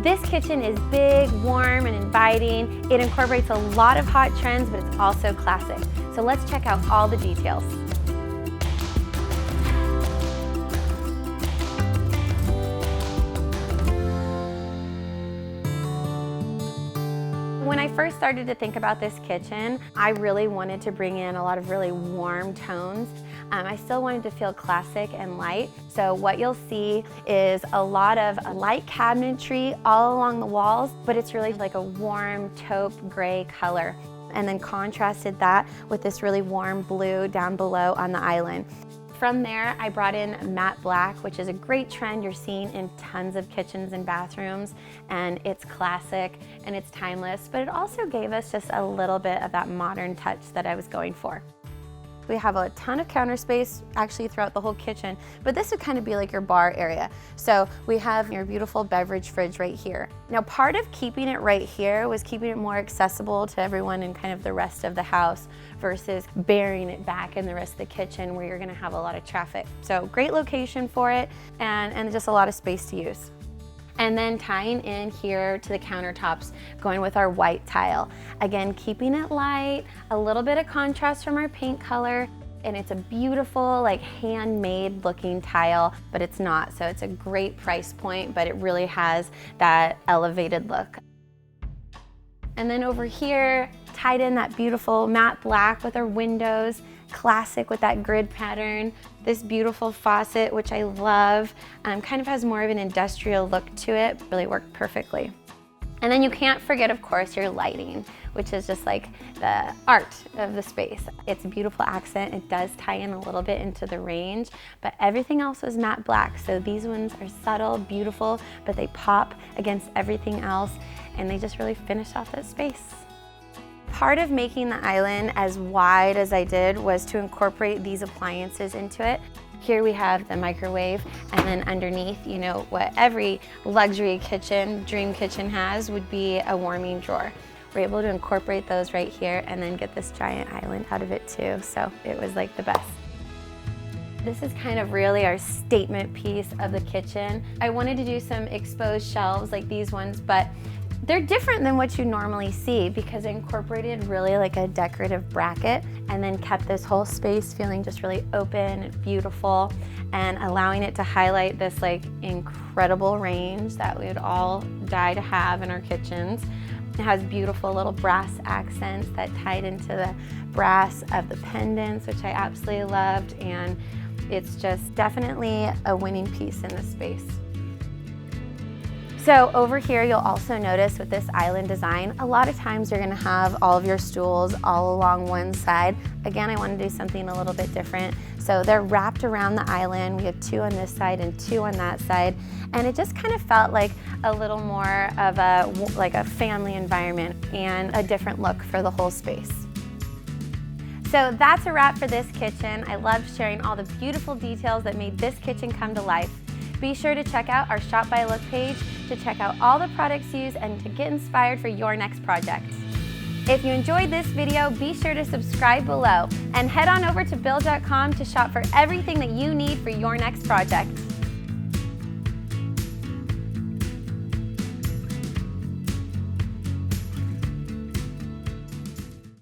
This kitchen is big, warm, and inviting. It incorporates a lot of hot trends, but it's also classic. So let's check out all the details. When I first started to think about this kitchen, I really wanted to bring in a lot of really warm tones. I still wanted to feel classic and light. So what you'll see is a lot of light cabinetry all along the walls, but it's really like a warm taupe gray color. And then contrasted that with this really warm blue down below on the island. From there, I brought in matte black, which is a great trend you're seeing in tons of kitchens and bathrooms, and it's classic and it's timeless, but it also gave us just a little bit of that modern touch that I was going for. We have a ton of counter space actually throughout the whole kitchen, but this would kind of be like your bar area. So we have your beautiful beverage fridge right here. Now, part of keeping it right here was keeping it more accessible to everyone in kind of the rest of the house versus burying it back in the rest of the kitchen where you're gonna have a lot of traffic. So great location for it and just a lot of space to use. And then tying in here to the countertops, going with our white tile. Again, keeping it light, a little bit of contrast from our paint color, and it's a beautiful, like handmade looking tile, but it's not. So it's a great price point, but it really has that elevated look. And then over here, tied in that beautiful matte black with our windows, classic with that grid pattern. This beautiful faucet, which I love, kind of has more of an industrial look to it, really worked perfectly. And then you can't forget, of course, your lighting, which is just like the art of the space. It's a beautiful accent. It does tie in a little bit into the range, but everything else was matte black. So these ones are subtle, beautiful, but they pop against everything else, and they just really finish off that space. Part of making the island as wide as I did was to incorporate these appliances into it. Here we have the microwave, and then underneath, you know, what every luxury kitchen, dream kitchen has would be a warming drawer. We're able to incorporate those right here and then get this giant island out of it too. So it was like the best. This is kind of really our statement piece of the kitchen. I wanted to do some exposed shelves like these ones, but they're different than what you normally see because I incorporated really like a decorative bracket and then kept this whole space feeling just really open and beautiful and allowing it to highlight this like incredible range that we would all die to have in our kitchens. It has beautiful little brass accents that tied into the brass of the pendants, which I absolutely loved, and it's just definitely a winning piece in this space. So over here, you'll also notice with this island design, a lot of times you're gonna have all of your stools all along one side. Again, I wanna do something a little bit different. So they're wrapped around the island. We have 2 on this side and 2 on that side. And it just kind of felt like a little more of a family environment and a different look for the whole space. So that's a wrap for this kitchen. I loved sharing all the beautiful details that made this kitchen come to life. Be sure to check out our Shop by Look page to check out all the products used and to get inspired for your next project. If you enjoyed this video, be sure to subscribe below and head on over to Build.com to shop for everything that you need for your next project.